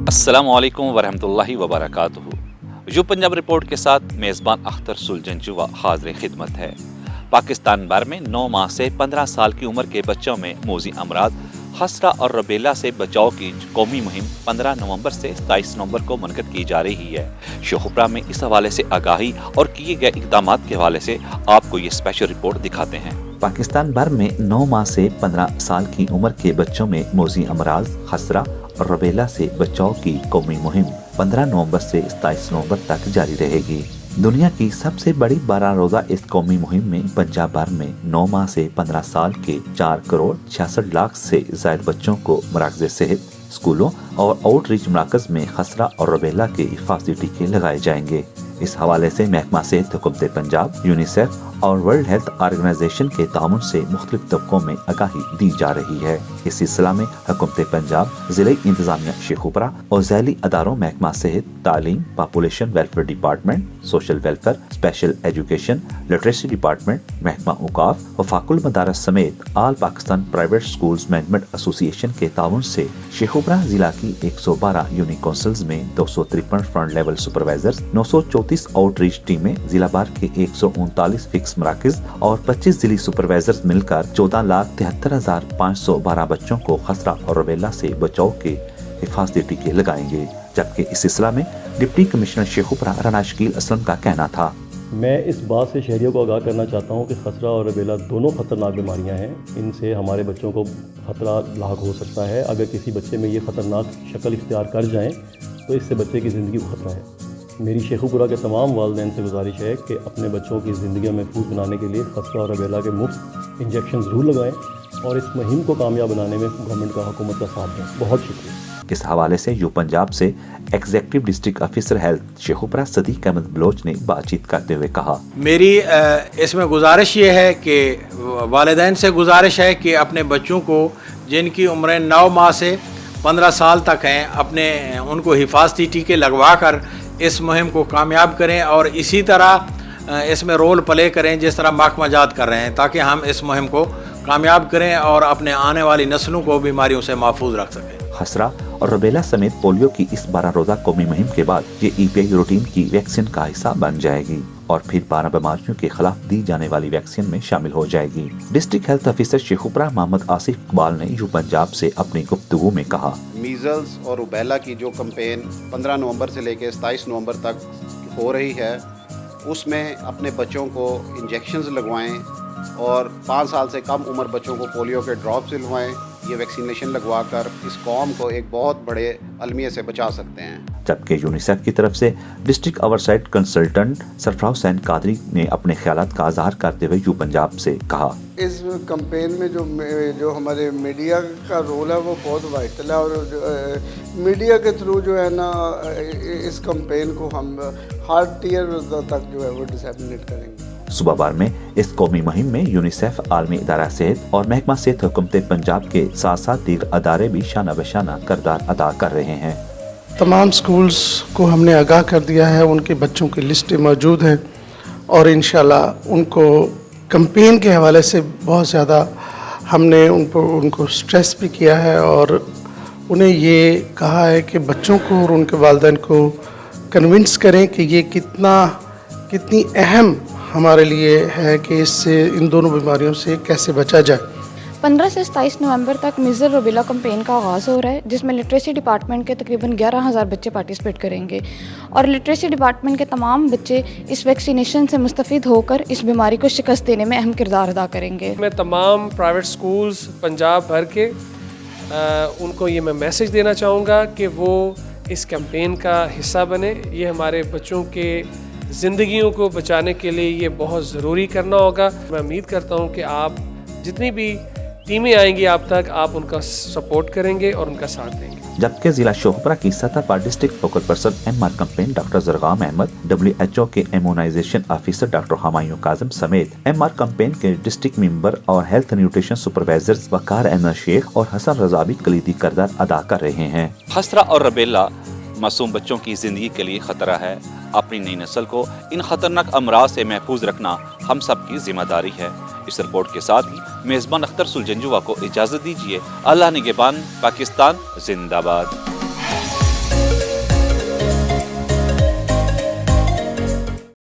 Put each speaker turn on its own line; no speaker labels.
अस्सलाम वालेकुम वरहमतुल्लाहि वबरकातुहू। यू पंजाब रिपोर्ट के साथ मेज़बान अख्तर सुलझंजुआ हाज़िर खिदमत है। पाकिस्तान भर में 9 माह से 15 साल की उम्र के बच्चों में मोज़ी अमराज खसरा और रबेला से बचाव की कौमी मुहिम 15 नवंबर से 27 नवंबर को मुनक़िद की जा रही है। शोहपुरा में इस हवाले से आगाही और किए गए इक़दामात के हवाले से आपको ये स्पेशल रिपोर्ट दिखाते हैं। पाकिस्तान भर में 9 माह से 15 साल की उम्र के बच्चों में मोज़ी अमराज खसरा और रबेला से बचाव की कौमी मुहिम 15 नवंबर से 27 नवंबर तक जारी रहेगी। दुनिया की सबसे बड़ी 12 रोजा इस कौमी मुहिम में पंजाब भर में 9 माह से 15 साल के 4 करोड़ 66 लाख से ज्यादा बच्चों को मराकज़ सेहत, स्कूलों और आउटरीच मराकज़ में खसरा और रबेला के हिफाजती टीके लगाए जाएंगे। इस हवाले से महकमा सेहत हुकूमत पंजाब, यूनिसेफ और वर्ल्ड हेल्थ ऑर्गेनाइजेशन के तामुन से मुख्तलिफ तबकों में आगाही दी जा रही है। इस सिलसिला में हुकूमत पंजाब, ज़िले इंतजामिया शेखुपुरा और ज़ैली अदारों महकमा सेहत, तालीम, population welfare department, social welfare, special education, literacy department, महकमा औकाफ, वफाकुल मदारस समेत all Pakistan private schools management association के ताउन से शेखुपुरा जिला की 112 यूनिक काउंसिल्स में 253 फ्रंट लेवल सुपरवाइजर्स, 934 आउटरीच टीमें, जिला भर के 139 फिक्स मराकज़ और 25 जिली सुपरवाइजर्स मिलकर 14,73,512 बच्चों को खसरा और रबेला से बचाव के हिफाजती टीके लगाएंगे। जबकि इस सिलसिला में डिप्टी कमिश्नर शेखुपुरा राना शकील असलम का कहना था,
मैं इस बात से शहरियों को आगाह करना चाहता हूँ कि खसरा और रबेला दोनों ख़तरनाक बीमारियाँ हैं। इनसे हमारे बच्चों को ख़तरा लाक हो सकता है। अगर किसी बच्चे में ये ख़तरनाक शक्ल इख्तियार कर जाएँ तो इससे बच्चे की ज़िंदगी को ख़तरा है। मेरी शेखुपुरा के तमाम वालिदैन से गुजारिश है कि अपने बच्चों की ज़िंदगी महफूज बनाने के लिए खसरा और रबेला के मुफ्त इंजेक्शन ज़रूर लगाएँ और इस मुहिम को कामयाब बनाने में गवर्नमेंट का हुकूमत का साथ दें। बहुत शुक्रिया।
इस हवाले से यू पंजाब से executive district officer health Sheikhupura Sadiq Ahmed Baloch ने बातचीत करते हुए कहा,
मेरी इसमें गुजारिश ये है कि वालिदैन से गुजारिश है कि अपने बच्चों को जिनकी उम्रें 9 माह से 15 साल तक हैं उनको हिफाजती टीके लगवा कर इस मुहिम को कामयाब करें और इसी तरह इसमें रोल प्ले करें जिस तरह महकमा जात कर रहे हैं, ताकि हम इस मुहिम को कामयाब करें और अपने आने वाली नस्लों को बीमारियों से महफूज रख सकें।
खसरा और रबेला समेत पोलियो की इस 12 रोजा कौमी मुहिम के बाद ये ईपीआई रूटीन की वैक्सीन का हिस्सा बन जाएगी और फिर 12 बीमारियों के खिलाफ दी जाने वाली वैक्सीन में शामिल हो जाएगी। District health officer Sheikhupura Muhammad Asif Iqbal ने यू पंजाब से अपनी गुफ्तगू में कहा,
मीजल्स और रुबेला की जो कैंपेन 15 नवंबर से लेकर 27 नवंबर तक हो रही है, उसमें अपने बच्चों को इंजेक्शंस लगवाएं और 5 साल से कम उम्र बच्चों को पोलियो के ड्रॉप्स दिलवाएं। ये वैक्सीनेशन लगवाकर इस कौम को एक बहुत बड़े अलमिया से बचा सकते हैं।
जबकि यूनिसेफ की तरफ से district oversight consultant Sarfaraz Hussain Qadri ने अपने ख्यालात का इज़हार करते हुए यू पंजाब से कहा,
इस कैंपेन में जो हमारे मीडिया का रोल है वो बहुत वाइटल है और मीडिया के थ्रू जो है ना इस कैंपेन को हम हर टियर तक जो है वो डिसेमिनेट करेंगे।
सुबह बार में इस कौमी मुहिम में यूनिसेफ, आलमी इदारा सेहत और महकमा सेहत हुकूमत पंजाब के साथ साथ दीगर अदारे भी शाना बशाना किरदार अदा कर रहे हैं।
तमाम स्कूल्स को हमने आगाह कर दिया है, उनके बच्चों की लिस्टें मौजूद हैं और इंशाल्लाह उनको कैंपेन के हवाले से बहुत ज़्यादा हमने उनको स्ट्रेस भी किया है और उन्हें ये कहा है कि बच्चों को और उनके वालिदैन को कन्विंस करें कि ये कितनी अहम हमारे लिए है कि इससे इन दोनों बीमारियों से कैसे बचा जाए।
15 से 27 नवंबर तक मीज़ल रबेला कैंपेन का आगाज़ हो रहा है, जिसमें लिटरेसी डिपार्टमेंट के तकरीबन 11,000 बच्चे पार्टिसिपेट करेंगे और लिटरेसी डिपार्टमेंट के तमाम बच्चे इस वैक्सीनेशन से मुस्तफ़ीद होकर इस बीमारी को शिकस्त देने में अहम किरदार अदा करेंगे।
मैं तमाम प्राइवेट स्कूल्स पंजाब भर के उनको ये मैं मैसेज देना चाहूँगा कि वो इस कैंपेन का हिस्सा बने। ये हमारे बच्चों के ज़िंदगियों को बचाने के लिए ये बहुत ज़रूरी करना होगा। मैं उम्मीद करता हूँ कि आप जितनी भी टीमें आएंगी आप तक, आप उनका सपोर्ट करेंगे और उनका साथ देंगे।
जबकि जिला शोहपुरा की सतह पर district focal person MR campaign doctor Zargham Ahmed, WHO के immunisation officer doctor Humayun Kazim समेत एमआर कैंपेन के डिस्ट्रिक्ट मेंबर और health nutrition supervisors Waqar Ahmed Sheikh और हसन रजा भी कलीदी किरदार अदा कर रहे हैं। खसरा और रबेला मासूम बच्चों की जिंदगी के लिए खतरा है। अपनी नई नस्ल को इन खतरनाक अमराज से महफूज रखना हम सब की जिम्मेदारी है। इस रिपोर्ट के साथ ही मेज़बान अख्तर सुलझंजुआ को इजाज़त दीजिए। अल्लाह निगहबान। पाकिस्तान जिंदाबाद।